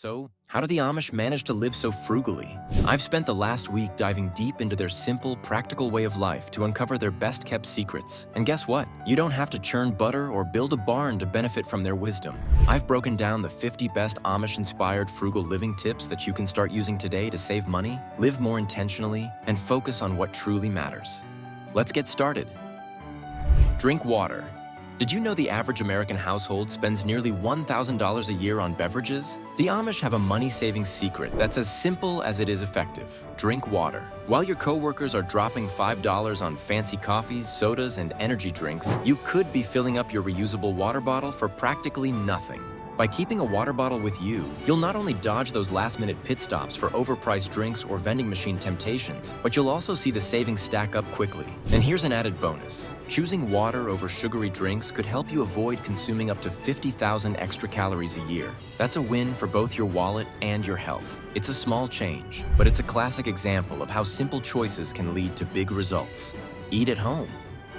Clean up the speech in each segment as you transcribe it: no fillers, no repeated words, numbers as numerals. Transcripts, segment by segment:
So, how do the Amish manage to live so frugally? I've spent the last week diving deep into their simple, practical way of life to uncover their best-kept secrets. And guess what? You don't have to churn butter or build a barn to benefit from their wisdom. I've broken down the 50 best Amish-inspired frugal living tips that you can start using today to save money, live more intentionally, and focus on what truly matters. Let's get started. Drink water. Did you know the average American household spends nearly $1,000 a year on beverages? The Amish have a money-saving secret that's as simple as it is effective. Drink water. While your coworkers are dropping $5 on fancy coffees, sodas, and energy drinks, you could be filling up your reusable water bottle for practically nothing. By keeping a water bottle with you, you'll not only dodge those last-minute pit stops for overpriced drinks or vending machine temptations, but you'll also see the savings stack up quickly. And here's an added bonus. Choosing water over sugary drinks could help you avoid consuming up to 50,000 extra calories a year. That's a win for both your wallet and your health. It's a small change, but it's a classic example of how simple choices can lead to big results. Eat at home.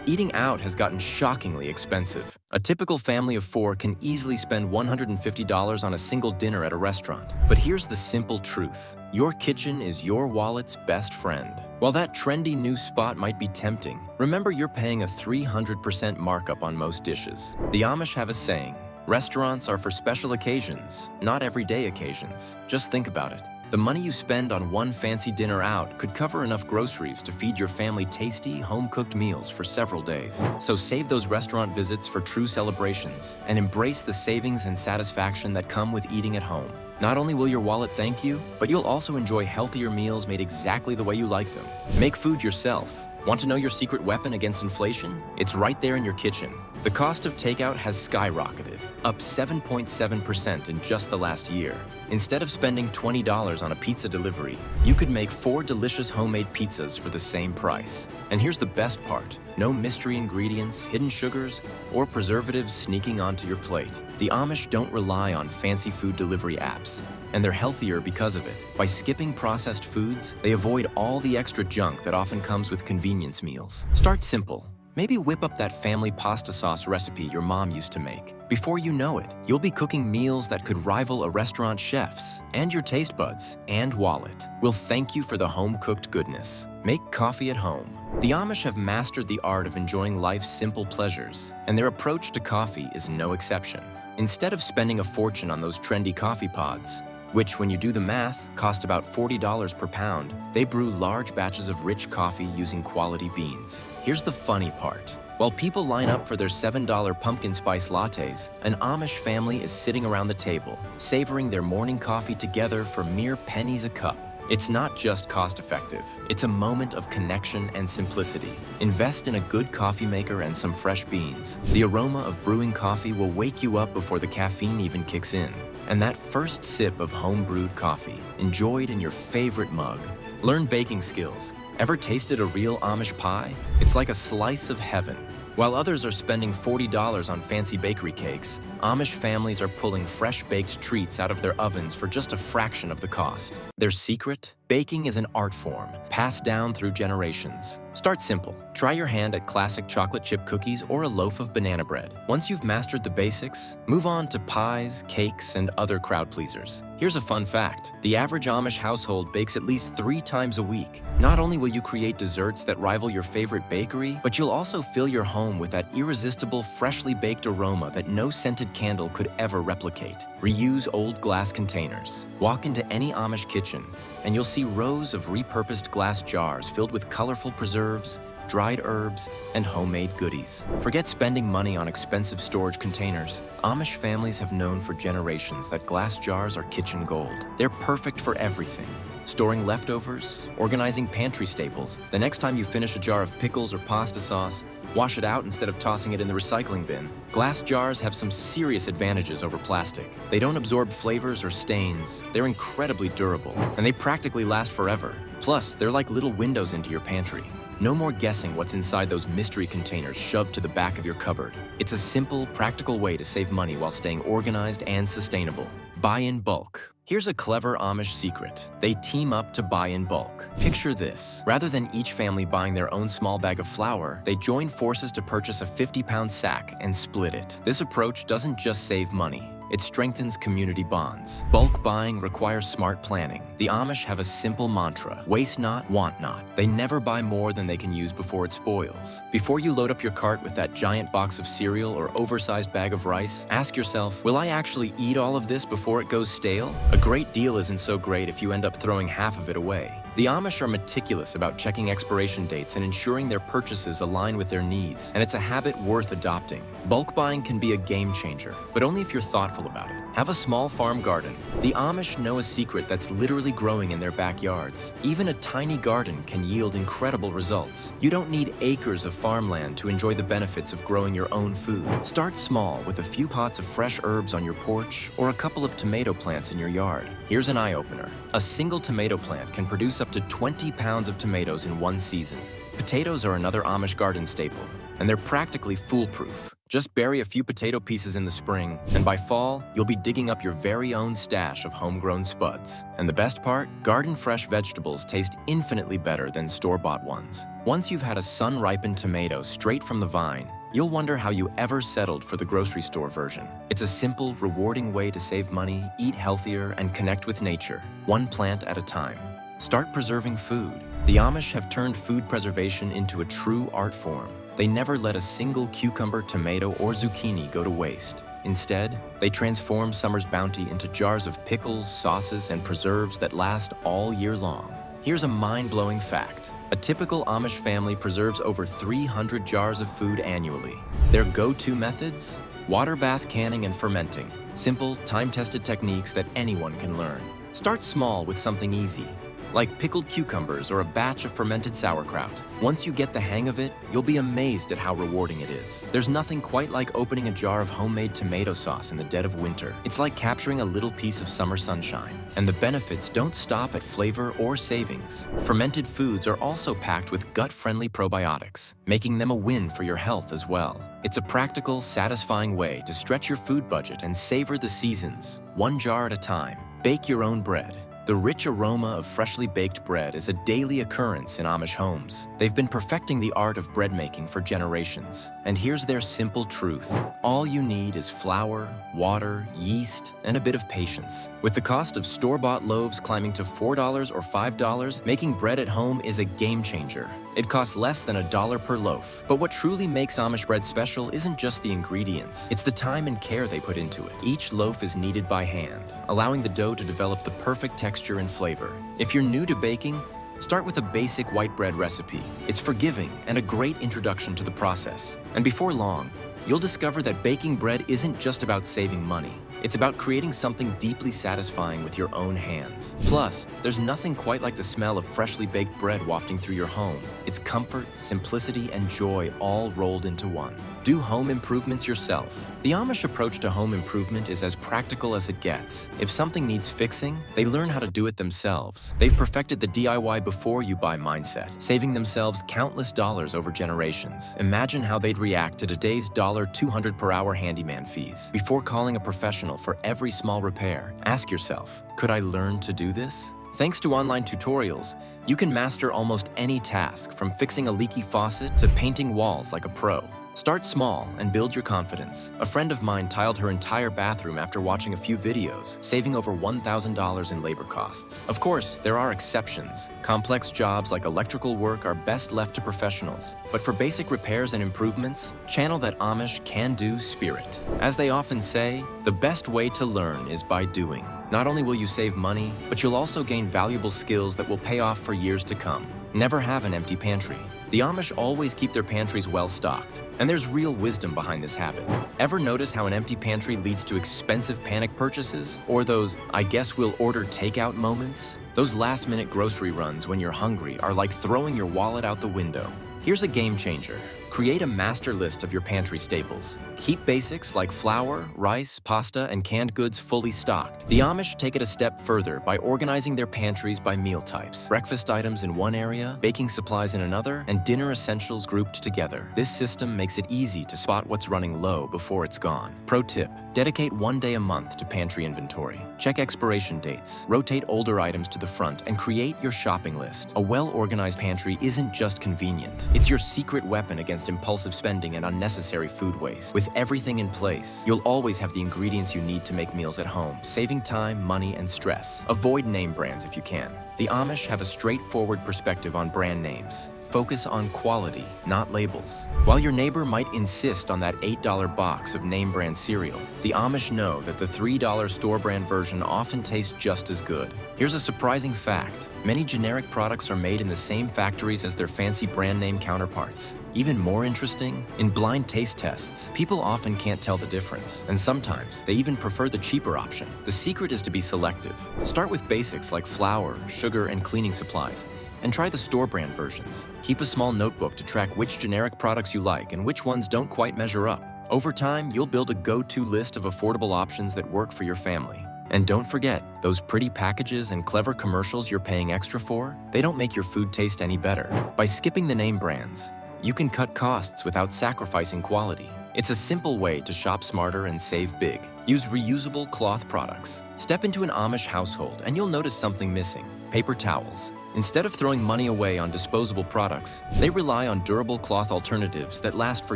Eating out has gotten shockingly expensive. A typical family of 4 can easily spend $150 on a single dinner at a restaurant. But here's the simple truth. Your kitchen is your wallet's best friend. While that trendy new spot might be tempting, remember you're paying a 300% markup on most dishes. The Amish have a saying, restaurants are for special occasions, not everyday occasions. Just think about it. The money you spend on one fancy dinner out could cover enough groceries to feed your family tasty, home-cooked meals for several days. So save those restaurant visits for true celebrations and embrace the savings and satisfaction that come with eating at home. Not only will your wallet thank you, but you'll also enjoy healthier meals made exactly the way you like them. Make food yourself. Want to know your secret weapon against inflation? It's right there in your kitchen. The cost of takeout has skyrocketed, up 7.7% in just the last year. Instead of spending $20 on a pizza delivery, you could make 4 delicious homemade pizzas for the same price. And here's the best part. No mystery ingredients, hidden sugars, or preservatives sneaking onto your plate. The Amish don't rely on fancy food delivery apps, and they're healthier because of it. By skipping processed foods, they avoid all the extra junk that often comes with convenience meals. Start simple. Maybe whip up that family pasta sauce recipe your mom used to make. Before you know it, you'll be cooking meals that could rival a restaurant chef's, and your taste buds and wallet will thank you for the home-cooked goodness. Make coffee at home. The Amish have mastered the art of enjoying life's simple pleasures, and their approach to coffee is no exception. Instead of spending a fortune on those trendy coffee pods, which, when you do the math, cost about $40 per pound, they brew large batches of rich coffee using quality beans. Here's the funny part. While people line up for their $7 pumpkin spice lattes, an Amish family is sitting around the table, savoring their morning coffee together for mere pennies a cup. It's not just cost-effective, it's a moment of connection and simplicity. Invest in a good coffee maker and some fresh beans. The aroma of brewing coffee will wake you up before the caffeine even kicks in. And that first sip of home-brewed coffee, enjoyed in your favorite mug. Learn baking skills. Ever tasted a real Amish pie? It's like a slice of heaven. While others are spending $40 on fancy bakery cakes, Amish families are pulling fresh-baked treats out of their ovens for just a fraction of the cost. Their secret? Baking is an art form, passed down through generations. Start simple. Try your hand at classic chocolate chip cookies or a loaf of banana bread. Once you've mastered the basics, move on to pies, cakes, and other crowd pleasers. Here's a fun fact. The average Amish household bakes at least 3 times a week. Not only will you create desserts that rival your favorite bakery, but you'll also fill your home with that irresistible, freshly baked aroma that no scented candle could ever replicate. Reuse old glass containers. Walk into any Amish kitchen, and you'll see rows of repurposed glass jars filled with colorful preserves, dried herbs, and homemade goodies. Forget spending money on expensive storage containers. Amish families have known for generations that glass jars are kitchen gold. They're perfect for everything. Storing leftovers, organizing pantry staples. The next time you finish a jar of pickles or pasta sauce, wash it out instead of tossing it in the recycling bin. Glass jars have some serious advantages over plastic. They don't absorb flavors or stains. They're incredibly durable, and they practically last forever. Plus, they're like little windows into your pantry. No more guessing what's inside those mystery containers shoved to the back of your cupboard. It's a simple, practical way to save money while staying organized and sustainable. Buy in bulk. Here's a clever Amish secret. They team up to buy in bulk. Picture this. Rather than each family buying their own small bag of flour, they join forces to purchase a 50-pound sack and split it. This approach doesn't just save money. It strengthens community bonds. Bulk buying requires smart planning. The Amish have a simple mantra: waste not, want not. They never buy more than they can use before it spoils. Before you load up your cart with that giant box of cereal or oversized bag of rice, ask yourself, will I actually eat all of this before it goes stale? A great deal isn't so great if you end up throwing half of it away. The Amish are meticulous about checking expiration dates and ensuring their purchases align with their needs, and it's a habit worth adopting. Bulk buying can be a game changer, but only if you're thoughtful about it. Have a small farm garden. The Amish know a secret that's literally growing in their backyards. Even a tiny garden can yield incredible results. You don't need acres of farmland to enjoy the benefits of growing your own food. Start small with a few pots of fresh herbs on your porch or a couple of tomato plants in your yard. Here's an eye-opener. A single tomato plant can produce up to 20 pounds of tomatoes in one season. Potatoes are another Amish garden staple, and they're practically foolproof. Just bury a few potato pieces in the spring, and by fall, you'll be digging up your very own stash of homegrown spuds. And the best part? Garden-fresh vegetables taste infinitely better than store-bought ones. Once you've had a sun-ripened tomato straight from the vine, you'll wonder how you ever settled for the grocery store version. It's a simple, rewarding way to save money, eat healthier, and connect with nature, one plant at a time. Start preserving food. The Amish have turned food preservation into a true art form. They never let a single cucumber, tomato, or zucchini go to waste. Instead, they transform summer's bounty into jars of pickles, sauces, and preserves that last all year long. Here's a mind-blowing fact. A typical Amish family preserves over 300 jars of food annually. Their go-to methods? Water bath canning and fermenting. Simple, time-tested techniques that anyone can learn. Start small with something easy, like pickled cucumbers or a batch of fermented sauerkraut. Once you get the hang of it, you'll be amazed at how rewarding it is. There's nothing quite like opening a jar of homemade tomato sauce in the dead of winter. It's like capturing a little piece of summer sunshine. And the benefits don't stop at flavor or savings. Fermented foods are also packed with gut-friendly probiotics, making them a win for your health as well. It's a practical, satisfying way to stretch your food budget and savor the seasons, one jar at a time. Bake your own bread. The rich aroma of freshly baked bread is a daily occurrence in Amish homes. They've been perfecting the art of bread making for generations. And here's their simple truth. All you need is flour, water, yeast, and a bit of patience. With the cost of store-bought loaves climbing to $4 or $5, making bread at home is a game changer. It costs less than $1 per loaf. But what truly makes Amish bread special isn't just the ingredients. It's the time and care they put into it. Each loaf is kneaded by hand, allowing the dough to develop the perfect texture and flavor. If you're new to baking, start with a basic white bread recipe. It's forgiving and a great introduction to the process. And before long, you'll discover that baking bread isn't just about saving money. It's about creating something deeply satisfying with your own hands. Plus, there's nothing quite like the smell of freshly baked bread wafting through your home. It's comfort, simplicity, and joy all rolled into one. Do home improvements yourself. The Amish approach to home improvement is as practical as it gets. If something needs fixing, they learn how to do it themselves. They've perfected the DIY before you buy mindset, saving themselves countless dollars over generations. Imagine how they'd react to today's $200 per hour handyman fees. Before calling a professional for every small repair, ask yourself, could I learn to do this? Thanks to online tutorials, you can master almost any task, from fixing a leaky faucet to painting walls like a pro. Start small and build your confidence. A friend of mine tiled her entire bathroom after watching a few videos, saving over $1,000 in labor costs. Of course, there are exceptions. Complex jobs like electrical work are best left to professionals. But for basic repairs and improvements, channel that Amish can-do spirit. As they often say, the best way to learn is by doing. Not only will you save money, but you'll also gain valuable skills that will pay off for years to come. Never have an empty pantry. The Amish always keep their pantries well stocked, and there's real wisdom behind this habit. Ever notice how an empty pantry leads to expensive panic purchases? Or those, I guess we'll order takeout moments? Those last-minute grocery runs when you're hungry are like throwing your wallet out the window. Here's a game changer. Create a master list of your pantry staples. Keep basics like flour, rice, pasta, and canned goods fully stocked. The Amish take it a step further by organizing their pantries by meal types. Breakfast items in one area, baking supplies in another, and dinner essentials grouped together. This system makes it easy to spot what's running low before it's gone. Pro tip, dedicate one day a month to pantry inventory. Check expiration dates, rotate older items to the front, and create your shopping list. A well-organized pantry isn't just convenient. It's your secret weapon against against impulsive spending and unnecessary food waste. With everything in place, you'll always have the ingredients you need to make meals at home, saving time, money, and stress. Avoid name brands if you can. The Amish have a straightforward perspective on brand names. Focus on quality, not labels. While your neighbor might insist on that $8 box of name brand cereal, the Amish know that the $3 store brand version often tastes just as good. Here's a surprising fact. Many generic products are made in the same factories as their fancy brand name counterparts. Even more interesting, in blind taste tests, people often can't tell the difference, and sometimes they even prefer the cheaper option. The secret is to be selective. Start with basics like flour, sugar, and cleaning supplies, and try the store brand versions. Keep a small notebook to track which generic products you like and which ones don't quite measure up. Over time, you'll build a go-to list of affordable options that work for your family. And don't forget, those pretty packages and clever commercials you're paying extra for, they don't make your food taste any better. By skipping the name brands, you can cut costs without sacrificing quality. It's a simple way to shop smarter and save big. Use reusable cloth products. Step into an Amish household and you'll notice something missing: paper towels. Instead of throwing money away on disposable products, they rely on durable cloth alternatives that last for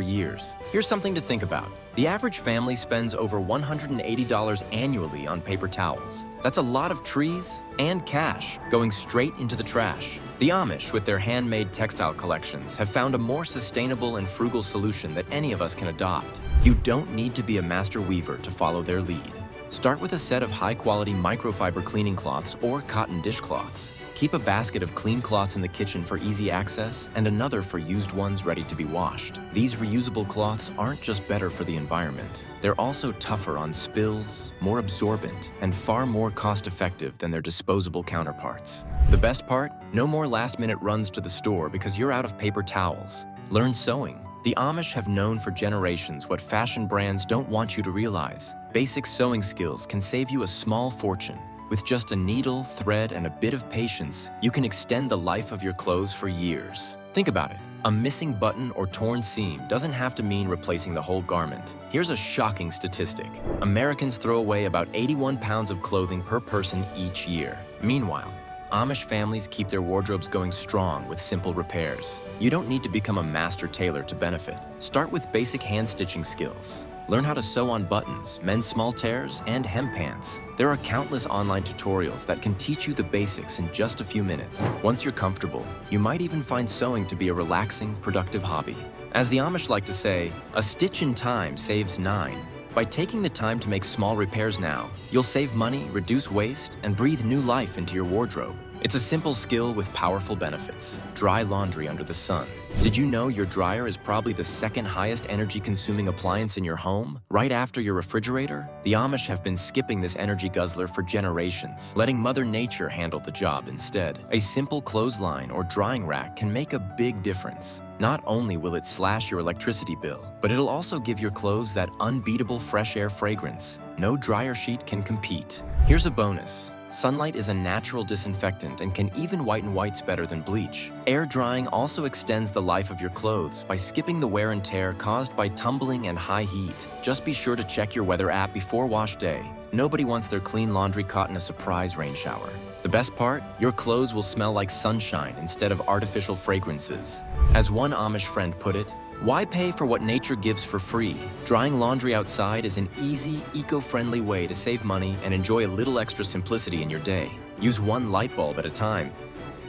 years. Here's something to think about. The average family spends over $180 annually on paper towels. That's a lot of trees and cash going straight into the trash. The Amish, with their handmade textile collections, have found a more sustainable and frugal solution that any of us can adopt. You don't need to be a master weaver to follow their lead. Start with a set of high-quality microfiber cleaning cloths or cotton dishcloths. Keep a basket of clean cloths in the kitchen for easy access and another for used ones ready to be washed. These reusable cloths aren't just better for the environment. They're also tougher on spills, more absorbent, and far more cost-effective than their disposable counterparts. The best part? No more last-minute runs to the store because you're out of paper towels. Learn sewing. The Amish have known for generations what fashion brands don't want you to realize. Basic sewing skills can save you a small fortune. With just a needle, thread, and a bit of patience, you can extend the life of your clothes for years. Think about it. A missing button or torn seam doesn't have to mean replacing the whole garment. Here's a shocking statistic. Americans throw away about 81 pounds of clothing per person each year. Meanwhile, Amish families keep their wardrobes going strong with simple repairs. You don't need to become a master tailor to benefit. Start with basic hand stitching skills. Learn how to sew on buttons, mend small tears, and hem pants. There are countless online tutorials that can teach you the basics in just a few minutes. Once you're comfortable, you might even find sewing to be a relaxing, productive hobby. As the Amish like to say, a stitch in time saves 9. By taking the time to make small repairs now, you'll save money, reduce waste, and breathe new life into your wardrobe. It's a simple skill with powerful benefits. Dry laundry under the sun. Did you know your dryer is probably the second highest energy-consuming appliance in your home, right after your refrigerator? The Amish have been skipping this energy guzzler for generations, letting Mother Nature handle the job instead. A simple clothesline or drying rack can make a big difference. Not only will it slash your electricity bill, but it'll also give your clothes that unbeatable fresh air fragrance. No dryer sheet can compete. Here's a bonus. Sunlight is a natural disinfectant and can even whiten whites better than bleach. Air drying also extends the life of your clothes by skipping the wear and tear caused by tumbling and high heat. Just be sure to check your weather app before wash day. Nobody wants their clean laundry caught in a surprise rain shower. The best part? Your clothes will smell like sunshine instead of artificial fragrances. As one Amish friend put it, why pay for what nature gives for free? Drying laundry outside is an easy, eco-friendly way to save money and enjoy a little extra simplicity in your day. Use one light bulb at a time.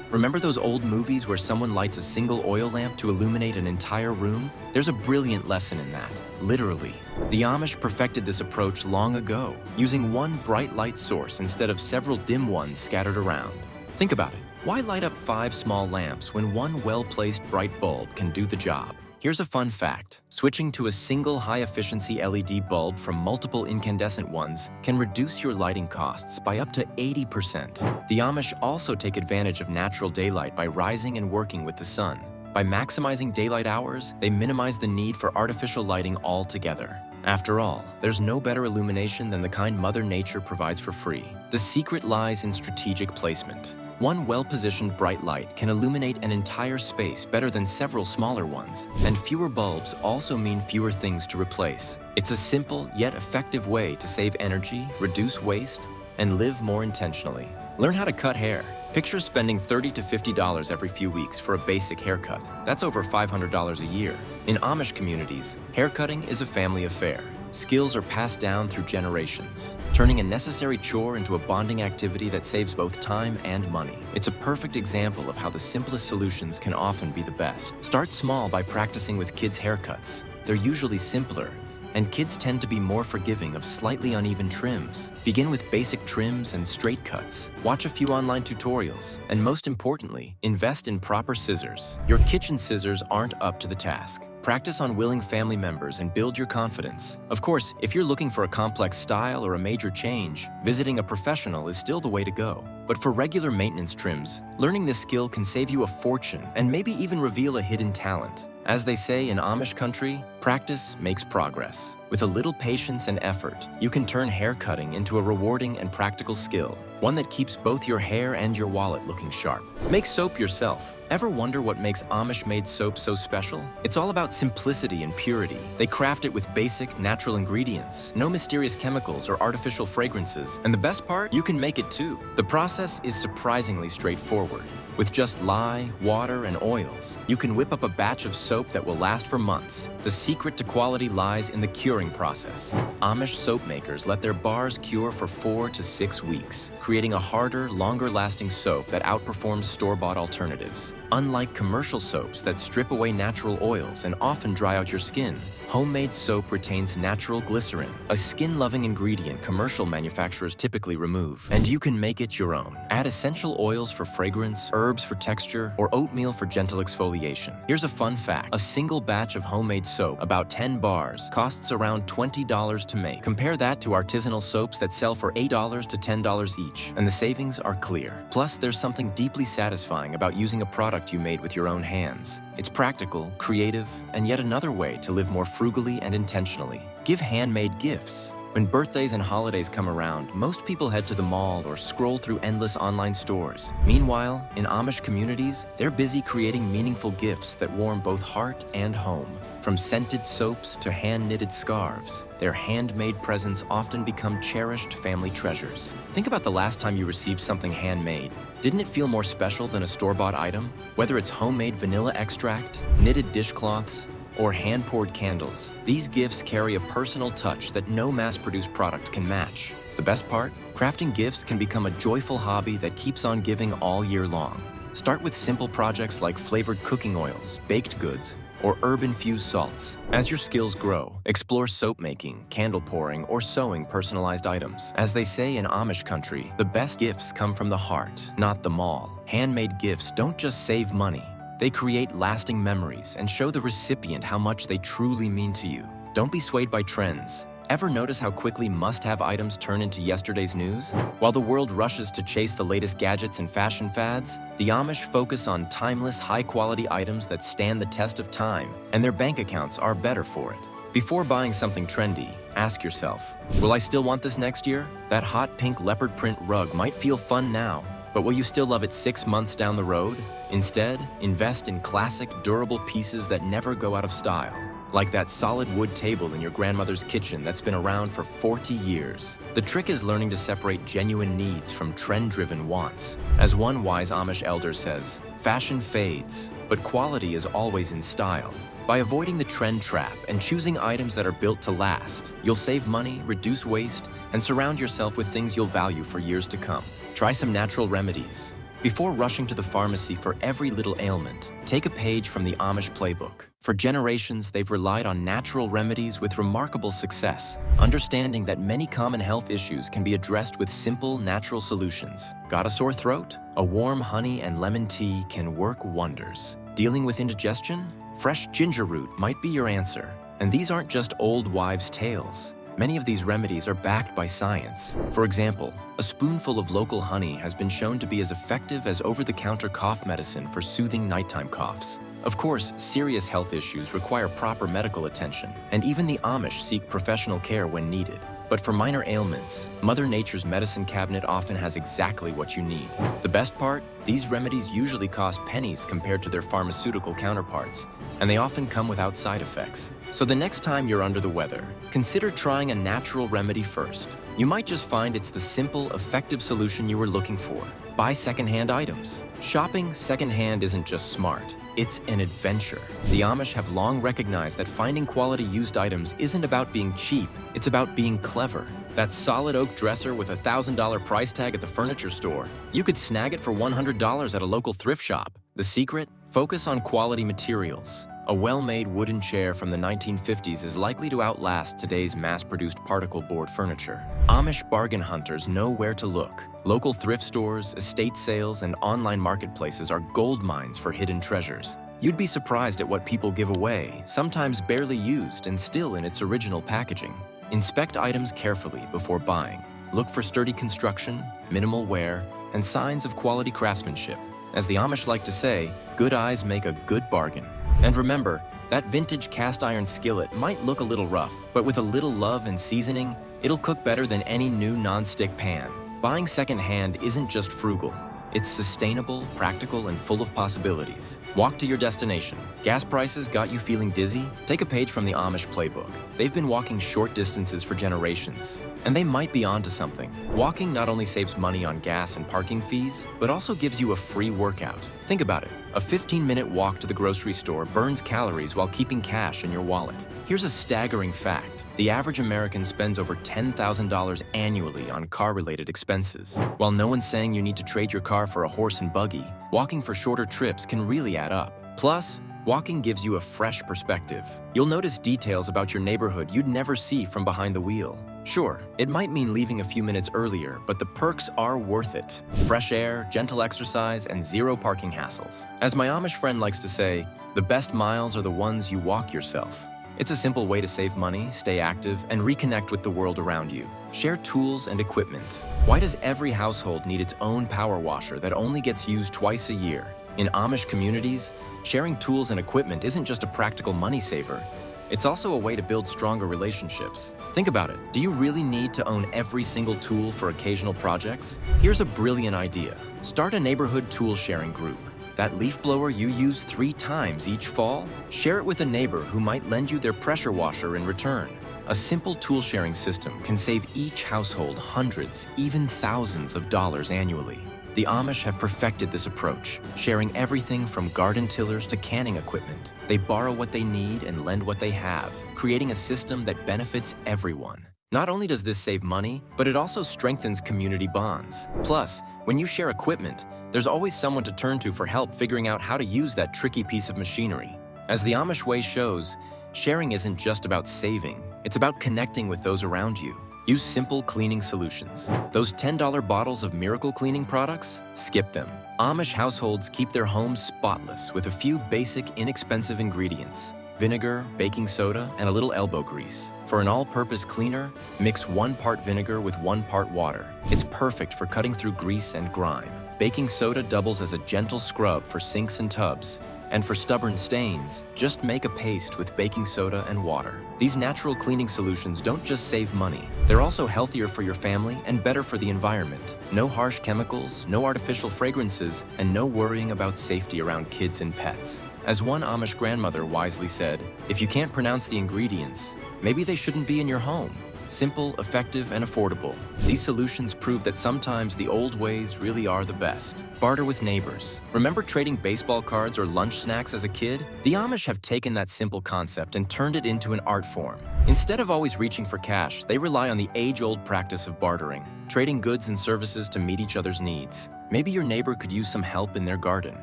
Remember those old movies where someone lights a single oil lamp to illuminate an entire room? There's a brilliant lesson in that, literally. The Amish perfected this approach long ago, using one bright light source instead of several dim ones scattered around. Think about it. Why light up 5 small lamps when one well-placed bright bulb can do the job? Here's a fun fact. Switching to a single high-efficiency LED bulb from multiple incandescent ones can reduce your lighting costs by up to 80%. The Amish also take advantage of natural daylight by rising and working with the sun. By maximizing daylight hours, they minimize the need for artificial lighting altogether. After all, there's no better illumination than the kind Mother Nature provides for free. The secret lies in strategic placement. One well-positioned bright light can illuminate an entire space better than several smaller ones, and fewer bulbs also mean fewer things to replace. It's a simple yet effective way to save energy, reduce waste, and live more intentionally. Learn how to cut hair. Picture spending $30 to $50 every few weeks for a basic haircut. That's over $500 a year. In Amish communities, haircutting is a family affair. Skills are passed down through generations, turning a necessary chore into a bonding activity that saves both time and money. It's a perfect example of how the simplest solutions can often be the best. Start small by practicing with kids' haircuts. They're usually simpler, and kids tend to be more forgiving of slightly uneven trims. Begin with basic trims and straight cuts. Watch a few online tutorials, and most importantly, invest in proper scissors. Your kitchen scissors aren't up to the task. Practice on willing family members and build your confidence. Of course, if you're looking for a complex style or a major change, visiting a professional is still the way to go. But for regular maintenance trims, learning this skill can save you a fortune and maybe even reveal a hidden talent. As they say in Amish country, practice makes progress. With a little patience and effort, you can turn hair cutting into a rewarding and practical skill, one that keeps both your hair and your wallet looking sharp. Make soap yourself. Ever wonder what makes Amish-made soap so special? It's all about simplicity and purity. They craft it with basic, natural ingredients, no mysterious chemicals or artificial fragrances, and the best part, you can make it too. The process is surprisingly straightforward. With just lye, water, and oils, you can whip up a batch of soap that will last for months. The secret to quality lies in the curing process. Amish soap makers let their bars cure for 4 to 6 weeks, creating a harder, longer-lasting soap that outperforms store-bought alternatives. Unlike commercial soaps that strip away natural oils and often dry out your skin, homemade soap retains natural glycerin, a skin-loving ingredient commercial manufacturers typically remove, and you can make it your own. Add essential oils for fragrance, herbs for texture, or oatmeal for gentle exfoliation. Here's a fun fact. A single batch of homemade soap, about 10 bars, costs around $20 to make. Compare that to artisanal soaps that sell for $8 to $10 each, and the savings are clear. Plus, there's something deeply satisfying about using a product you made with your own hands. It's practical, creative, and yet another way to live more frugally and intentionally. Give handmade gifts. When birthdays and holidays come around, most people head to the mall or scroll through endless online stores. Meanwhile, in Amish communities, they're busy creating meaningful gifts that warm both heart and home. From scented soaps to hand-knitted scarves, their handmade presents often become cherished family treasures. Think about the last time you received something handmade. Didn't it feel more special than a store-bought item? Whether it's homemade vanilla extract, knitted dishcloths, or hand-poured candles, these gifts carry a personal touch that no mass-produced product can match. The best part? Crafting gifts can become a joyful hobby that keeps on giving all year long. Start with simple projects like flavored cooking oils, baked goods, or herb-infused salts. As your skills grow, explore soap making, candle pouring, or sewing personalized items. As they say in Amish country, the best gifts come from the heart, not the mall. Handmade gifts don't just save money. They create lasting memories and show the recipient how much they truly mean to you. Don't be swayed by trends. Ever notice how quickly must-have items turn into yesterday's news? While the world rushes to chase the latest gadgets and fashion fads, the Amish focus on timeless, high-quality items that stand the test of time, and their bank accounts are better for it. Before buying something trendy, ask yourself, will I still want this next year? That hot pink leopard print rug might feel fun now, but will you still love it 6 months down the road? Instead, invest in classic, durable pieces that never go out of style. Like that solid wood table in your grandmother's kitchen that's been around for 40 years. The trick is learning to separate genuine needs from trend-driven wants. As one wise Amish elder says, fashion fades, but quality is always in style. By avoiding the trend trap and choosing items that are built to last, you'll save money, reduce waste, and surround yourself with things you'll value for years to come. Try some natural remedies. Before rushing to the pharmacy for every little ailment, take a page from the Amish playbook. For generations, they've relied on natural remedies with remarkable success, understanding that many common health issues can be addressed with simple, natural solutions. Got a sore throat? A warm honey and lemon tea can work wonders. Dealing with indigestion? Fresh ginger root might be your answer. And these aren't just old wives' tales. Many of these remedies are backed by science. For example, a spoonful of local honey has been shown to be as effective as over-the-counter cough medicine for soothing nighttime coughs. Of course, serious health issues require proper medical attention, and even the Amish seek professional care when needed. But for minor ailments, Mother Nature's medicine cabinet often has exactly what you need. The best part? These remedies usually cost pennies compared to their pharmaceutical counterparts, and they often come without side effects. So the next time you're under the weather, consider trying a natural remedy first. You might just find it's the simple, effective solution you were looking for. Buy secondhand items. Shopping secondhand isn't just smart, it's an adventure. The Amish have long recognized that finding quality used items isn't about being cheap, it's about being clever. That solid oak dresser with a $1,000 price tag at the furniture store, you could snag it for $100 at a local thrift shop. The secret? Focus on quality materials. A well-made wooden chair from the 1950s is likely to outlast today's mass-produced particle board furniture. Amish bargain hunters know where to look. Local thrift stores, estate sales, and online marketplaces are gold mines for hidden treasures. You'd be surprised at what people give away, sometimes barely used and still in its original packaging. Inspect items carefully before buying. Look for sturdy construction, minimal wear, and signs of quality craftsmanship. As the Amish like to say, good eyes make a good bargain. And remember, that vintage cast iron skillet might look a little rough, but with a little love and seasoning, it'll cook better than any new non-stick pan. Buying secondhand isn't just frugal. It's sustainable, practical, and full of possibilities. Walk to your destination. Gas prices got you feeling dizzy? Take a page from the Amish playbook. They've been walking short distances for generations, and they might be onto something. Walking not only saves money on gas and parking fees, but also gives you a free workout. Think about it. A 15-minute walk to the grocery store burns calories while keeping cash in your wallet. Here's a staggering fact. The average American spends over $10,000 annually on car-related expenses. While no one's saying you need to trade your car for a horse and buggy, walking for shorter trips can really add up. Plus, walking gives you a fresh perspective. You'll notice details about your neighborhood you'd never see from behind the wheel. Sure, it might mean leaving a few minutes earlier, but the perks are worth it. Fresh air, gentle exercise, and zero parking hassles. As my Amish friend likes to say, the best miles are the ones you walk yourself. It's a simple way to save money, stay active, and reconnect with the world around you. Share tools and equipment. Why does every household need its own power washer that only gets used twice a year? In Amish communities, sharing tools and equipment isn't just a practical money saver. It's also a way to build stronger relationships. Think about it. Do you really need to own every single tool for occasional projects? Here's a brilliant idea. Start a neighborhood tool sharing group. That leaf blower you use 3 times each fall? Share it with a neighbor who might lend you their pressure washer in return. A simple tool sharing system can save each household hundreds, even thousands of dollars annually. The Amish have perfected this approach, sharing everything from garden tillers to canning equipment. They borrow what they need and lend what they have, creating a system that benefits everyone. Not only does this save money, but it also strengthens community bonds. Plus, when you share equipment, there's always someone to turn to for help figuring out how to use that tricky piece of machinery. As the Amish way shows, sharing isn't just about saving, it's about connecting with those around you. Use simple cleaning solutions. Those $10 bottles of miracle cleaning products? Skip them. Amish households keep their homes spotless with a few basic, inexpensive ingredients: vinegar, baking soda, and a little elbow grease. For an all-purpose cleaner, mix 1 part vinegar with 1 part water. It's perfect for cutting through grease and grime. Baking soda doubles as a gentle scrub for sinks and tubs. And for stubborn stains, just make a paste with baking soda and water. These natural cleaning solutions don't just save money, they're also healthier for your family and better for the environment. No harsh chemicals, no artificial fragrances, and no worrying about safety around kids and pets. As one Amish grandmother wisely said, if you can't pronounce the ingredients, maybe they shouldn't be in your home. Simple, effective, and affordable. These solutions prove that sometimes the old ways really are the best. Barter with neighbors. Remember trading baseball cards or lunch snacks as a kid? The Amish have taken that simple concept and turned it into an art form. Instead of always reaching for cash, they rely on the age-old practice of bartering, trading goods and services to meet each other's needs. Maybe your neighbor could use some help in their garden,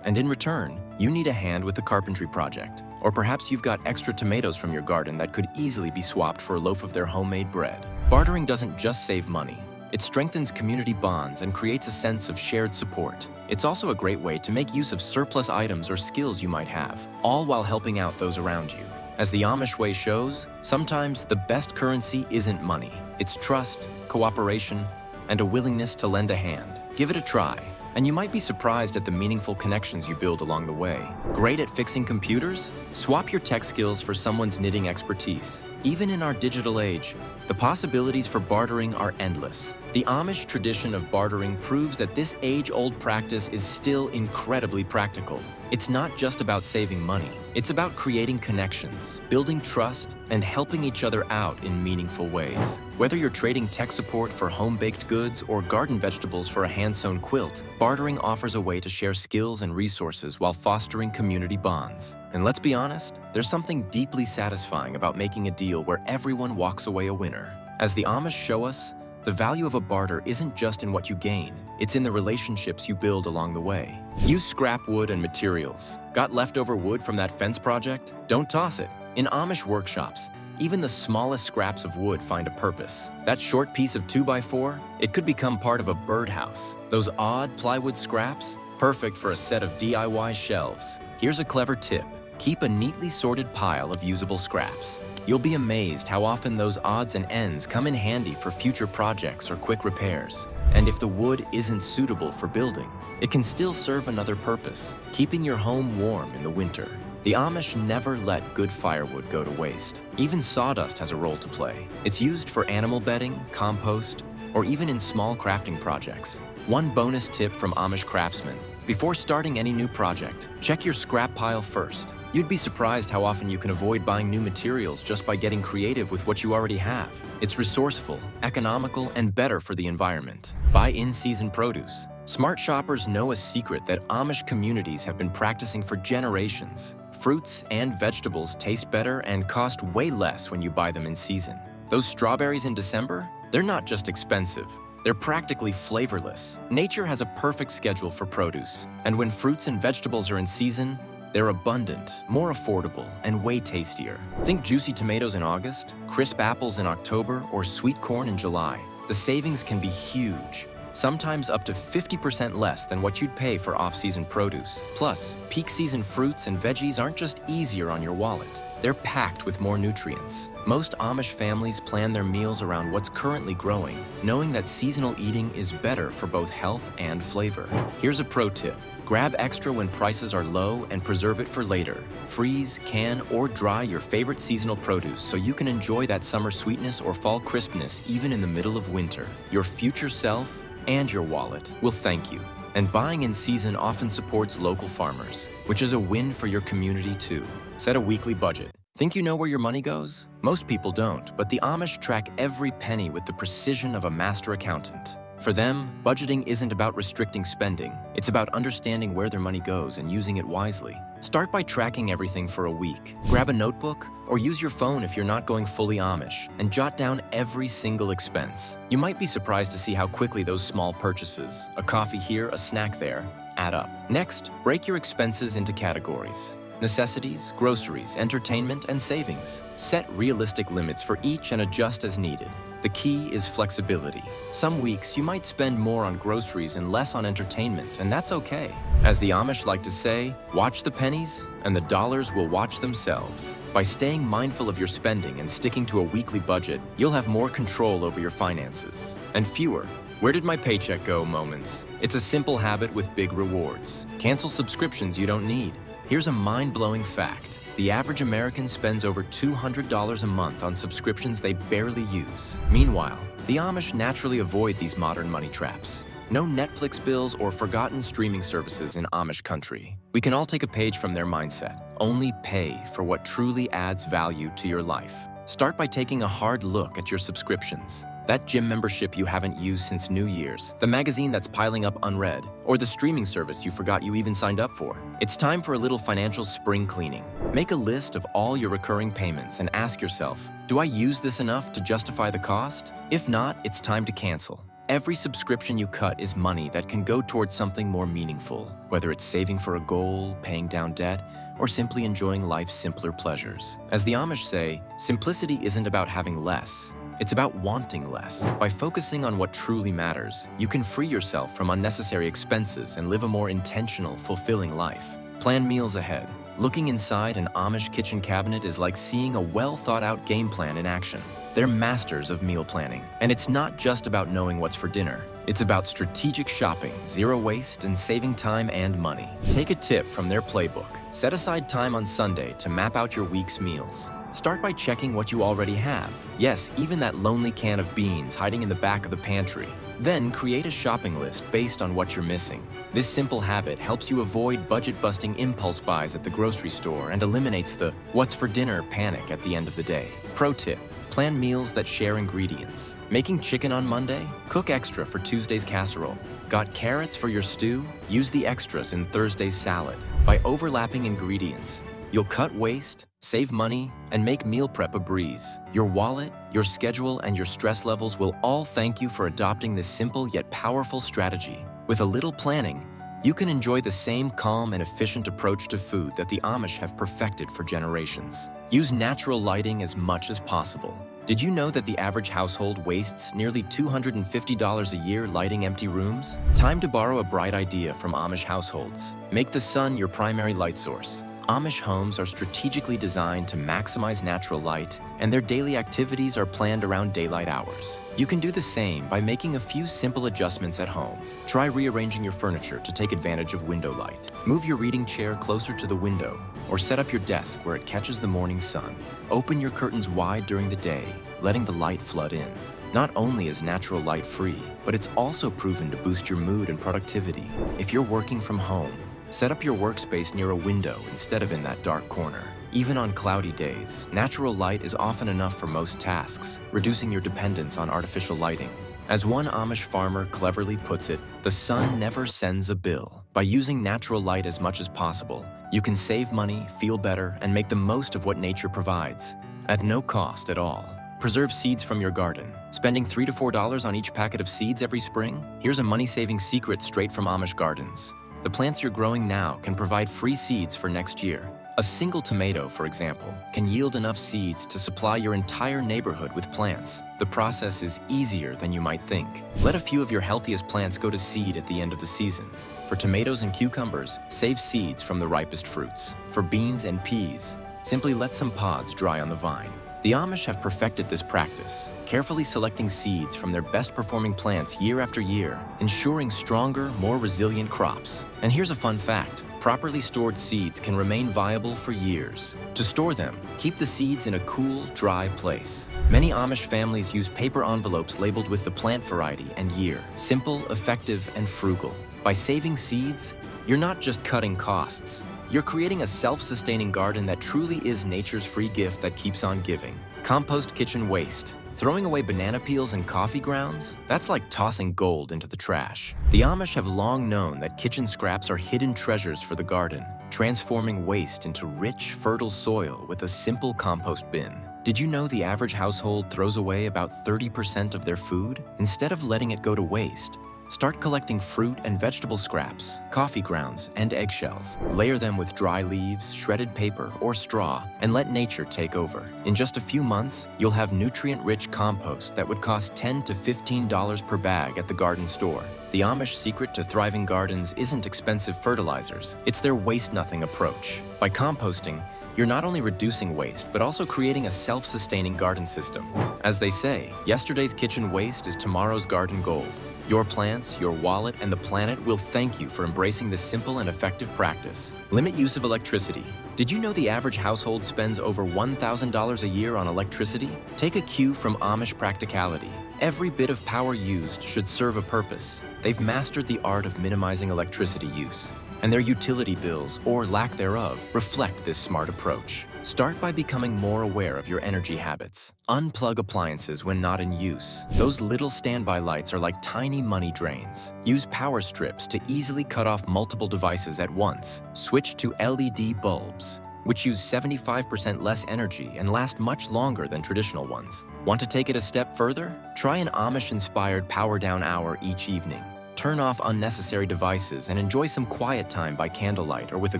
and in return, you need a hand with the carpentry project. Or perhaps you've got extra tomatoes from your garden that could easily be swapped for a loaf of their homemade bread. Bartering doesn't just save money. It strengthens community bonds and creates a sense of shared support. It's also a great way to make use of surplus items or skills you might have, all while helping out those around you. As the Amish way shows, sometimes the best currency isn't money. It's trust, cooperation, and a willingness to lend a hand. Give it a try, and you might be surprised at the meaningful connections you build along the way. Great at fixing computers? Swap your tech skills for someone's knitting expertise. Even in our digital age, the possibilities for bartering are endless. The The Amish tradition of bartering proves that this age-old practice is still incredibly practical. It's not just about saving money. It's about creating connections, building trust, and helping each other out in meaningful ways. Whether you're trading tech support for home-baked goods or garden vegetables for a hand-sewn quilt, bartering offers a way to share skills and resources while fostering community bonds. And let's be honest, there's something deeply satisfying about making a deal where everyone walks away a winner. As the Amish show us, the value of a barter isn't just in what you gain, it's in the relationships you build along the way. Use scrap wood and materials. Got leftover wood from that fence project? Don't toss it. In Amish workshops, even the smallest scraps of wood find a purpose. That short piece of 2x4, it could become part of a birdhouse. Those odd plywood scraps? Perfect for a set of DIY shelves. Here's a clever tip. Keep a neatly sorted pile of usable scraps. You'll be amazed how often those odds and ends come in handy for future projects or quick repairs. And if the wood isn't suitable for building, it can still serve another purpose, keeping your home warm in the winter. The Amish never let good firewood go to waste. Even sawdust has a role to play. It's used for animal bedding, compost, or even in small crafting projects. One bonus tip from Amish craftsmen: before starting any new project, check your scrap pile first. You'd be surprised how often you can avoid buying new materials just by getting creative with what you already have. It's resourceful, economical, and better for the environment. Buy in-season produce. Smart shoppers know a secret that Amish communities have been practicing for generations. Fruits and vegetables taste better and cost way less when you buy them in season. Those strawberries in December? They're not just expensive. They're practically flavorless. Nature has a perfect schedule for produce, and when fruits and vegetables are in season, they're abundant, more affordable, and way tastier. Think juicy tomatoes in August, crisp apples in October, or sweet corn in July. The savings can be huge, sometimes up to 50% less than what you'd pay for off-season produce. Plus, peak season fruits and veggies aren't just easier on your wallet. They're packed with more nutrients. Most Amish families plan their meals around what's currently growing, knowing that seasonal eating is better for both health and flavor. Here's a pro tip. Grab extra when prices are low and preserve it for later. Freeze, can, or dry your favorite seasonal produce so you can enjoy that summer sweetness or fall crispness even in the middle of winter. Your future self and your wallet will thank you. And buying in season often supports local farmers, which is a win for your community too. Set a weekly budget. Think you know where your money goes? Most people don't, but the Amish track every penny with the precision of a master accountant. For them, budgeting isn't about restricting spending. It's about understanding where their money goes and using it wisely. Start by tracking everything for a week. Grab a notebook or use your phone if you're not going fully Amish and jot down every single expense. You might be surprised to see how quickly those small purchases, a coffee here, a snack there, add up. Next, break your expenses into categories: necessities, groceries, entertainment, and savings. Set realistic limits for each and adjust as needed. The key is flexibility. Some weeks you might spend more on groceries and less on entertainment, and that's okay. As the Amish like to say, watch the pennies and the dollars will watch themselves. By staying mindful of your spending and sticking to a weekly budget, you'll have more control over your finances and fewer "where did my paycheck go" moments. It's a simple habit with big rewards. Cancel subscriptions you don't need. Here's a mind-blowing fact. The average American spends over $200 a month on subscriptions they barely use. Meanwhile, the Amish naturally avoid these modern money traps. No Netflix bills or forgotten streaming services in Amish country. We can all take a page from their mindset. Only pay for what truly adds value to your life. Start by taking a hard look at your subscriptions. That gym membership you haven't used since New Year's, the magazine that's piling up unread, or the streaming service you forgot you even signed up for. It's time for a little financial spring cleaning. Make a list of all your recurring payments and ask yourself, do I use this enough to justify the cost? If not, it's time to cancel. Every subscription you cut is money that can go towards something more meaningful, whether it's saving for a goal, paying down debt, or simply enjoying life's simpler pleasures. As the Amish say, simplicity isn't about having less. It's about wanting less. By focusing on what truly matters, you can free yourself from unnecessary expenses and live a more intentional, fulfilling life. Plan meals ahead. Looking inside an Amish kitchen cabinet is like seeing a well-thought-out game plan in action. They're masters of meal planning. And it's not just about knowing what's for dinner. It's about strategic shopping, zero waste, and saving time and money. Take a tip from their playbook. Set aside time on Sunday to map out your week's meals. Start by checking what you already have. Yes, even that lonely can of beans hiding in the back of the pantry. Then create a shopping list based on what you're missing. This simple habit helps you avoid budget-busting impulse buys at the grocery store and eliminates the "what's for dinner" panic at the end of the day. Pro tip: plan meals that share ingredients. Making chicken on Monday? Cook extra for Tuesday's casserole. Got carrots for your stew? Use the extras in Thursday's salad. By overlapping ingredients, you'll cut waste, save money, and make meal prep a breeze. Your wallet, your schedule, and your stress levels will all thank you for adopting this simple yet powerful strategy. With a little planning, you can enjoy the same calm and efficient approach to food that the Amish have perfected for generations. Use natural lighting as much as possible. Did you know that the average household wastes nearly $250 a year lighting empty rooms? Time to borrow a bright idea from Amish households. Make the sun your primary light source. Amish homes are strategically designed to maximize natural light, and their daily activities are planned around daylight hours. You can do the same by making a few simple adjustments at home. Try rearranging your furniture to take advantage of window light. Move your reading chair closer to the window, or set up your desk where it catches the morning sun. Open your curtains wide during the day, letting the light flood in. Not only is natural light free, but it's also proven to boost your mood and productivity. If you're working from home, set up your workspace near a window instead of in that dark corner. Even on cloudy days, natural light is often enough for most tasks, reducing your dependence on artificial lighting. As one Amish farmer cleverly puts it, the sun never sends a bill. By using natural light as much as possible, you can save money, feel better, and make the most of what nature provides, at no cost at all. Preserve seeds from your garden. Spending $3 to $4 on each packet of seeds every spring? Here's a money-saving secret straight from Amish gardens. The plants you're growing now can provide free seeds for next year. A single tomato, for example, can yield enough seeds to supply your entire neighborhood with plants. The process is easier than you might think. Let a few of your healthiest plants go to seed at the end of the season. For tomatoes and cucumbers, save seeds from the ripest fruits. For beans and peas, simply let some pods dry on the vine. The Amish have perfected this practice, carefully selecting seeds from their best-performing plants year after year, ensuring stronger, more resilient crops. And here's a fun fact: properly stored seeds can remain viable for years. To store them, keep the seeds in a cool, dry place. Many Amish families use paper envelopes labeled with the plant variety and year. Simple, effective, and frugal. By saving seeds, you're not just cutting costs. You're creating a self-sustaining garden that truly is nature's free gift that keeps on giving. Compost kitchen waste. Throwing away banana peels and coffee grounds? That's like tossing gold into the trash. The Amish have long known that kitchen scraps are hidden treasures for the garden, transforming waste into rich, fertile soil with a simple compost bin. Did you know the average household throws away about 30% of their food? Instead of letting it go to waste, start collecting fruit and vegetable scraps, coffee grounds, and eggshells. Layer them with dry leaves, shredded paper, or straw, and let nature take over. In just a few months, you'll have nutrient-rich compost that would cost $10 to $15 per bag at the garden store. The Amish secret to thriving gardens isn't expensive fertilizers, it's their waste-nothing approach. By composting, you're not only reducing waste, but also creating a self-sustaining garden system. As they say, yesterday's kitchen waste is tomorrow's garden gold. Your plants, your wallet, and the planet will thank you for embracing this simple and effective practice. Limit use of electricity. Did you know the average household spends over $1,000 a year on electricity? Take a cue from Amish practicality. Every bit of power used should serve a purpose. They've mastered the art of minimizing electricity use, and their utility bills, or lack thereof, reflect this smart approach. Start by becoming more aware of your energy habits. Unplug appliances when not in use. Those little standby lights are like tiny money drains. Use power strips to easily cut off multiple devices at once. Switch to LED bulbs, which use 75% less energy and last much longer than traditional ones. Want to take it a step further? Try an Amish-inspired power down hour each evening. Turn off unnecessary devices and enjoy some quiet time by candlelight or with a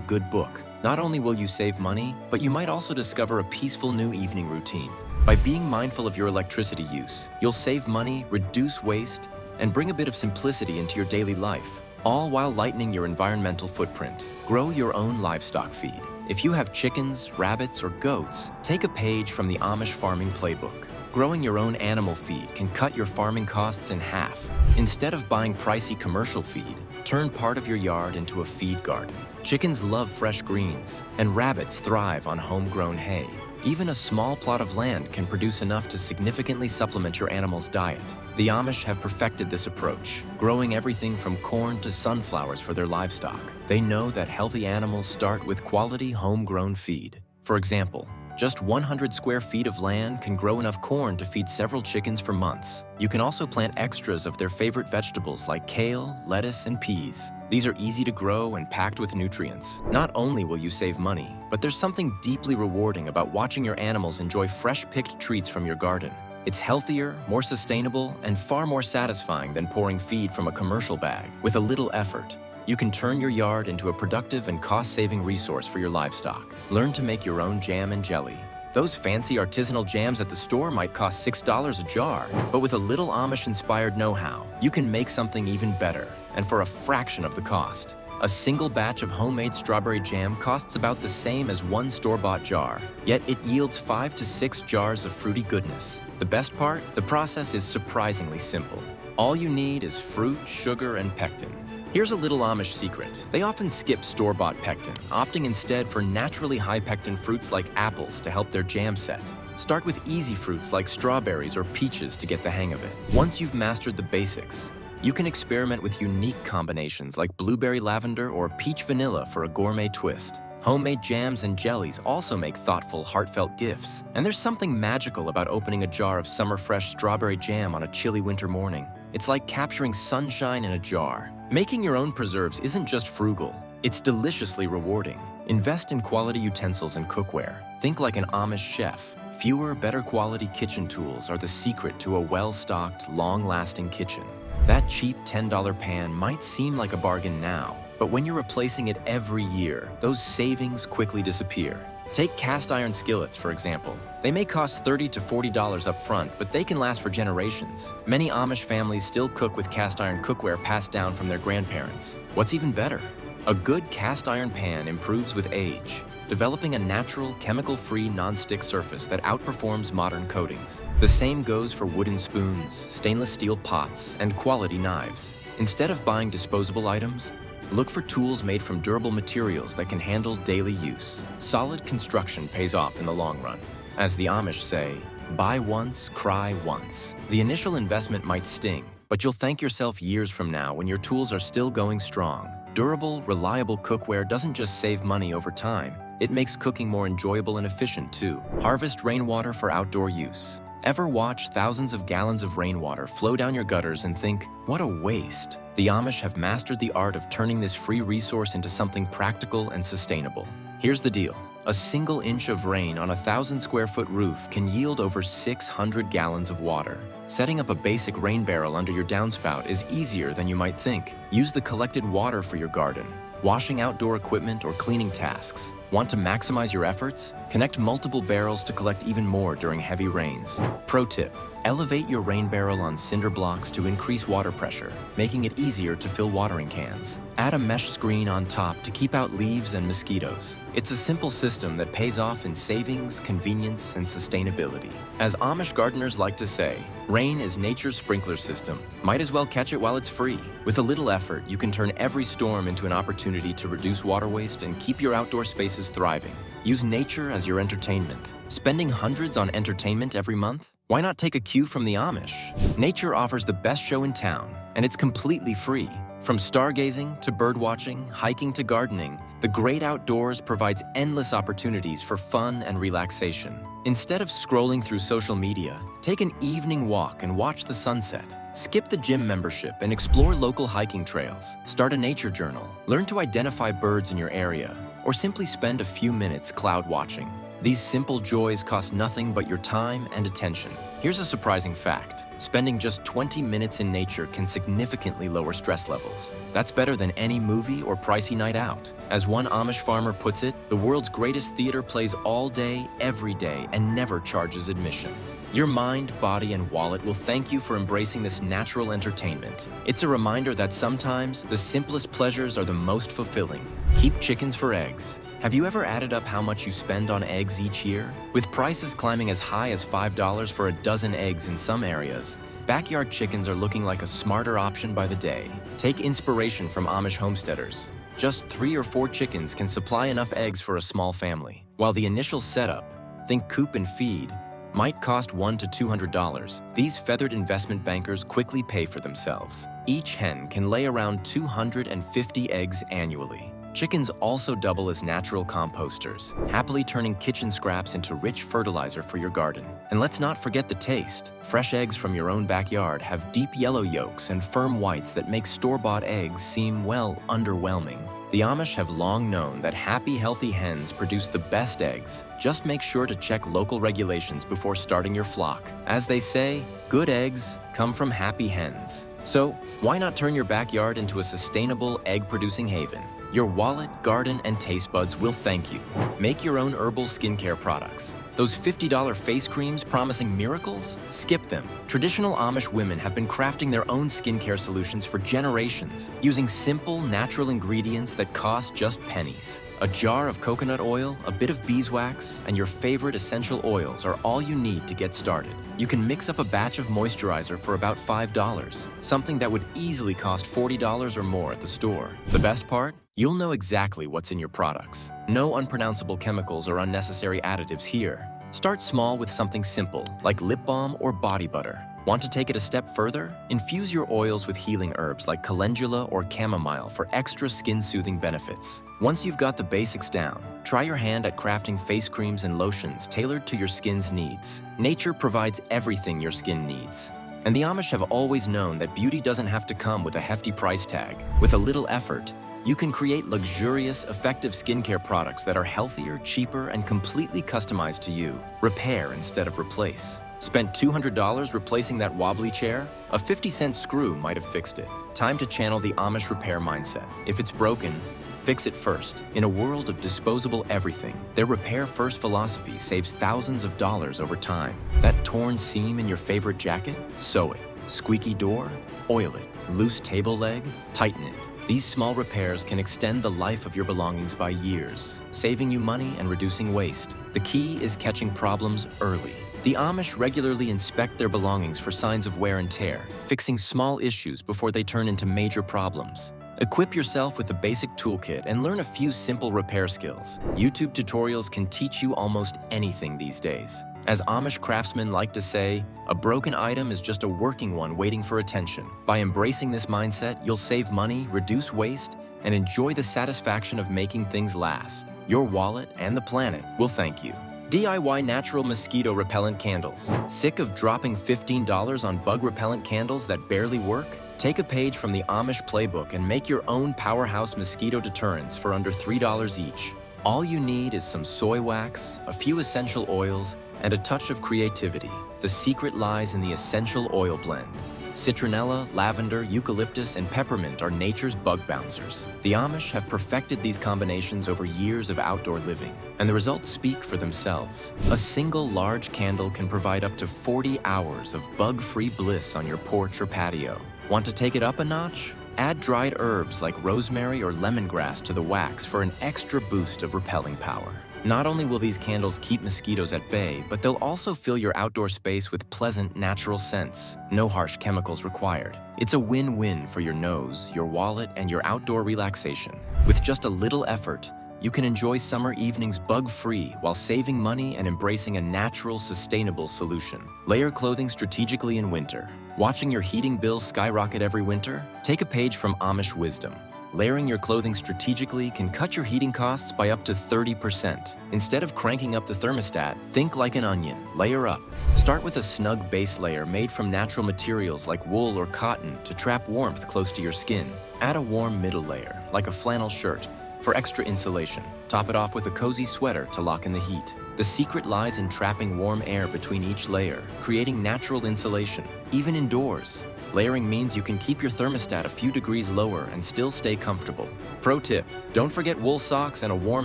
good book. Not only will you save money, but you might also discover a peaceful new evening routine. By being mindful of your electricity use, you'll save money, reduce waste, and bring a bit of simplicity into your daily life, all while lightening your environmental footprint. Grow your own livestock feed. If you have chickens, rabbits, or goats, take a page from the Amish farming playbook. Growing your own animal feed can cut your farming costs in half. Instead of buying pricey commercial feed, turn part of your yard into a feed garden. Chickens love fresh greens, and rabbits thrive on homegrown hay. Even a small plot of land can produce enough to significantly supplement your animal's diet. The Amish have perfected this approach, growing everything from corn to sunflowers for their livestock. They know that healthy animals start with quality homegrown feed. For example, just 100 square feet of land can grow enough corn to feed several chickens for months. You can also plant extras of their favorite vegetables like kale, lettuce, and peas. These are easy to grow and packed with nutrients. Not only will you save money, but there's something deeply rewarding about watching your animals enjoy fresh-picked treats from your garden. It's healthier, more sustainable, and far more satisfying than pouring feed from a commercial bag. With a little effort, you can turn your yard into a productive and cost-saving resource for your livestock. Learn to make your own jam and jelly. Those fancy artisanal jams at the store might cost $6 a jar, but with a little Amish-inspired know-how, you can make something even better, and for a fraction of the cost. A single batch of homemade strawberry jam costs about the same as one store-bought jar, yet it yields 5 to 6 jars of fruity goodness. The best part? The process is surprisingly simple. All you need is fruit, sugar, and pectin. Here's a little Amish secret. They often skip store-bought pectin, opting instead for naturally high pectin fruits like apples to help their jam set. Start with easy fruits like strawberries or peaches to get the hang of it. Once you've mastered the basics, you can experiment with unique combinations like blueberry lavender or peach vanilla for a gourmet twist. Homemade jams and jellies also make thoughtful, heartfelt gifts. And there's something magical about opening a jar of summer-fresh strawberry jam on a chilly winter morning. It's like capturing sunshine in a jar. Making your own preserves isn't just frugal, it's deliciously rewarding. Invest in quality utensils and cookware. Think like an Amish chef. Fewer, better quality kitchen tools are the secret to a well-stocked, long-lasting kitchen. That cheap $10 pan might seem like a bargain now, but when you're replacing it every year, those savings quickly disappear. Take cast iron skillets, for example. They may cost $30 to $40 up front, but they can last for generations. Many Amish families still cook with cast iron cookware passed down from their grandparents. What's even better? A good cast iron pan improves with age, developing a natural, chemical-free non-stick surface that outperforms modern coatings. The same goes for wooden spoons, stainless steel pots, and quality knives. Instead of buying disposable items, look for tools made from durable materials that can handle daily use. Solid construction pays off in the long run. As the Amish say, buy once, cry once. The initial investment might sting, but you'll thank yourself years from now when your tools are still going strong. Durable, reliable cookware doesn't just save money over time, it makes cooking more enjoyable and efficient too. Harvest rainwater for outdoor use. Ever watch thousands of gallons of rainwater flow down your gutters and think, what a waste? The Amish have mastered the art of turning this free resource into something practical and sustainable. Here's the deal. A single inch of rain on a 1,000-square-foot roof can yield over 600 gallons of water. Setting up a basic rain barrel under your downspout is easier than you might think. Use the collected water for your garden, washing outdoor equipment, or cleaning tasks. Want to maximize your efforts? Connect multiple barrels to collect even more during heavy rains. Pro tip: elevate your rain barrel on cinder blocks to increase water pressure, making it easier to fill watering cans. Add a mesh screen on top to keep out leaves and mosquitoes. It's a simple system that pays off in savings, convenience, and sustainability. As Amish gardeners like to say, rain is nature's sprinkler system. Might as well catch it while it's free. With a little effort, you can turn every storm into an opportunity to reduce water waste and keep your outdoor spaces thriving. Use nature as your entertainment. Spending hundreds on entertainment every month? Why not take a cue from the Amish? Nature offers the best show in town, and it's completely free. From stargazing to birdwatching, hiking to gardening, the great outdoors provides endless opportunities for fun and relaxation. Instead of scrolling through social media, take an evening walk and watch the sunset. Skip the gym membership and explore local hiking trails. Start a nature journal. Learn to identify birds in your area, or simply spend a few minutes cloud watching. These simple joys cost nothing but your time and attention. Here's a surprising fact. Spending just 20 minutes in nature can significantly lower stress levels. That's better than any movie or pricey night out. As one Amish farmer puts it, the world's greatest theater plays all day, every day, and never charges admission. Your mind, body, and wallet will thank you for embracing this natural entertainment. It's a reminder that sometimes the simplest pleasures are the most fulfilling. Keep chickens for eggs. Have you ever added up how much you spend on eggs each year? With prices climbing as high as $5 for a dozen eggs in some areas, backyard chickens are looking like a smarter option by the day. Take inspiration from Amish homesteaders. Just 3 or 4 chickens can supply enough eggs for a small family. While the initial setup, think coop and feed, might cost $100 to $200, these feathered investment bankers quickly pay for themselves. Each hen can lay around 250 eggs annually. Chickens also double as natural composters, happily turning kitchen scraps into rich fertilizer for your garden. And let's not forget the taste. Fresh eggs from your own backyard have deep yellow yolks and firm whites that make store-bought eggs seem, well, underwhelming. The Amish have long known that happy, healthy hens produce the best eggs. Just make sure to check local regulations before starting your flock. As they say, good eggs come from happy hens. So, why not turn your backyard into a sustainable egg-producing haven? Your wallet, garden, and taste buds will thank you. Make your own herbal skincare products. Those $50 face creams promising miracles? Skip them. Traditional Amish women have been crafting their own skincare solutions for generations, using simple, natural ingredients that cost just pennies. A jar of coconut oil, a bit of beeswax, and your favorite essential oils are all you need to get started. You can mix up a batch of moisturizer for about $5, something that would easily cost $40 or more at the store. The best part? You'll know exactly what's in your products. No unpronounceable chemicals or unnecessary additives here. Start small with something simple, like lip balm or body butter. Want to take it a step further? Infuse your oils with healing herbs like calendula or chamomile for extra skin-soothing benefits. Once you've got the basics down, try your hand at crafting face creams and lotions tailored to your skin's needs. Nature provides everything your skin needs. And the Amish have always known that beauty doesn't have to come with a hefty price tag. With a little effort, you can create luxurious, effective skincare products that are healthier, cheaper, and completely customized to you. Repair instead of replace. Spent $200 replacing that wobbly chair? A 50-cent screw might have fixed it. Time to channel the Amish repair mindset. If it's broken, fix it first. In a world of disposable everything, their repair-first philosophy saves thousands of dollars over time. That torn seam in your favorite jacket? Sew it. Squeaky door? Oil it. Loose table leg? Tighten it. These small repairs can extend the life of your belongings by years, saving you money and reducing waste. The key is catching problems early. The Amish regularly inspect their belongings for signs of wear and tear, fixing small issues before they turn into major problems. Equip yourself with a basic toolkit and learn a few simple repair skills. YouTube tutorials can teach you almost anything these days. As Amish craftsmen like to say, a broken item is just a working one waiting for attention. By embracing this mindset, you'll save money, reduce waste, and enjoy the satisfaction of making things last. Your wallet and the planet will thank you. DIY natural mosquito repellent candles. Sick of dropping $15 on bug repellent candles that barely work? Take a page from the Amish playbook and make your own powerhouse mosquito deterrents for under $3 each. All you need is some soy wax, a few essential oils, and a touch of creativity. The secret lies in the essential oil blend. Citronella, lavender, eucalyptus, and peppermint are nature's bug bouncers. The Amish have perfected these combinations over years of outdoor living, and the results speak for themselves. A single large candle can provide up to 40 hours of bug-free bliss on your porch or patio. Want to take it up a notch? Add dried herbs like rosemary or lemongrass to the wax for an extra boost of repelling power. Not only will these candles keep mosquitoes at bay, but they'll also fill your outdoor space with pleasant, natural scents. No harsh chemicals required. It's a win-win for your nose, your wallet, and your outdoor relaxation. With just a little effort, you can enjoy summer evenings bug-free while saving money and embracing a natural, sustainable solution. Layer clothing strategically in winter. Watching your heating bill skyrocket every winter? Take a page from Amish wisdom. Layering your clothing strategically can cut your heating costs by up to 30%. Instead of cranking up the thermostat, think like an onion. Layer up. Start with a snug base layer made from natural materials like wool or cotton to trap warmth close to your skin. Add a warm middle layer, like a flannel shirt, for extra insulation. Top it off with a cozy sweater to lock in the heat. The secret lies in trapping warm air between each layer, creating natural insulation, even indoors. Layering means you can keep your thermostat a few degrees lower and still stay comfortable. Pro tip, don't forget wool socks and a warm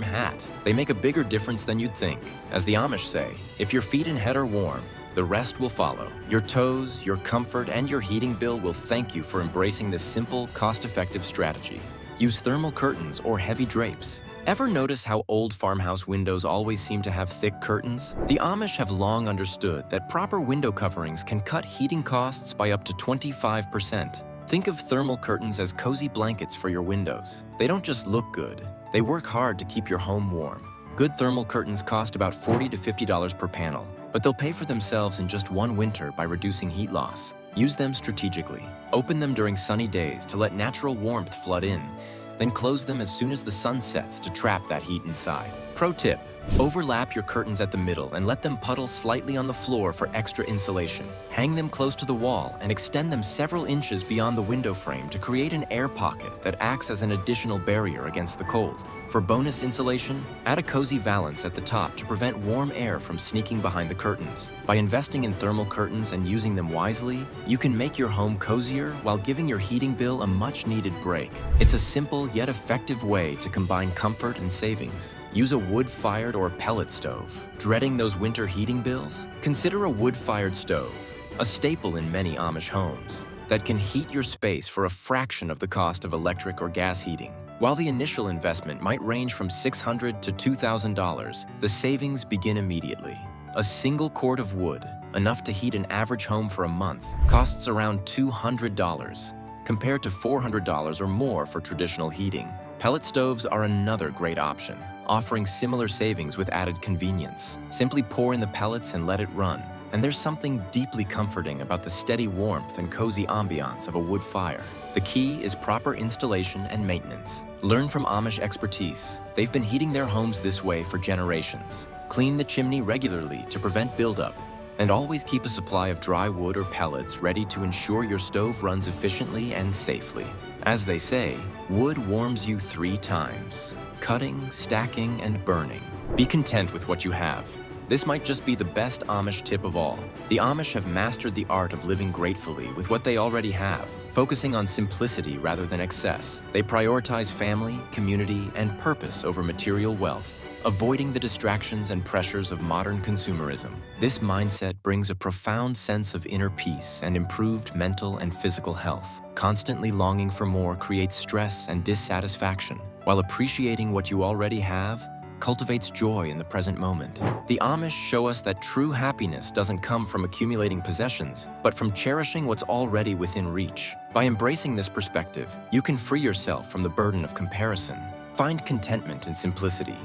hat. They make a bigger difference than you'd think. As the Amish say, if your feet and head are warm, the rest will follow. Your toes, your comfort, and your heating bill will thank you for embracing this simple, cost-effective strategy. Use thermal curtains or heavy drapes. Ever notice how old farmhouse windows always seem to have thick curtains? The Amish have long understood that proper window coverings can cut heating costs by up to 25%. Think of thermal curtains as cozy blankets for your windows. They don't just look good, they work hard to keep your home warm. Good thermal curtains cost about $40 to $50 per panel, but they'll pay for themselves in just one winter by reducing heat loss. Use them strategically. Open them during sunny days to let natural warmth flood in, then close them as soon as the sun sets to trap that heat inside. Pro tip: overlap your curtains at the middle and let them puddle slightly on the floor for extra insulation. Hang them close to the wall and extend them several inches beyond the window frame to create an air pocket that acts as an additional barrier against the cold. For bonus insulation, add a cozy valance at the top to prevent warm air from sneaking behind the curtains. By investing in thermal curtains and using them wisely, you can make your home cozier while giving your heating bill a much-needed break. It's a simple yet effective way to combine comfort and savings. Use a wood-fired or pellet stove. Dreading those winter heating bills? Consider a wood-fired stove, a staple in many Amish homes, that can heat your space for a fraction of the cost of electric or gas heating. While the initial investment might range from $600 to $2,000, the savings begin immediately. A single cord of wood, enough to heat an average home for a month, costs around $200, compared to $400 or more for traditional heating. Pellet stoves are another great option, offering similar savings with added convenience. Simply pour in the pellets and let it run. And there's something deeply comforting about the steady warmth and cozy ambiance of a wood fire. The key is proper installation and maintenance. Learn from Amish expertise. They've been heating their homes this way for generations. Clean the chimney regularly to prevent buildup. And always keep a supply of dry wood or pellets ready to ensure your stove runs efficiently and safely. As they say, wood warms you 3 times: cutting, stacking, and burning. Be content with what you have. This might just be the best Amish tip of all. The Amish have mastered the art of living gratefully with what they already have, focusing on simplicity rather than excess. They prioritize family, community, and purpose over material wealth, avoiding the distractions and pressures of modern consumerism. This mindset brings a profound sense of inner peace and improved mental and physical health. Constantly longing for more creates stress and dissatisfaction, while appreciating what you already have cultivates joy in the present moment. The Amish show us that true happiness doesn't come from accumulating possessions, but from cherishing what's already within reach. By embracing this perspective, you can free yourself from the burden of comparison, find contentment in simplicity,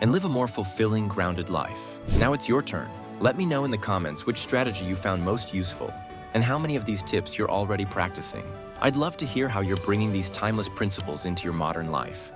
and live a more fulfilling, grounded life. Now it's your turn. Let me know in the comments which strategy you found most useful, and how many of these tips you're already practicing. I'd love to hear how you're bringing these timeless principles into your modern life.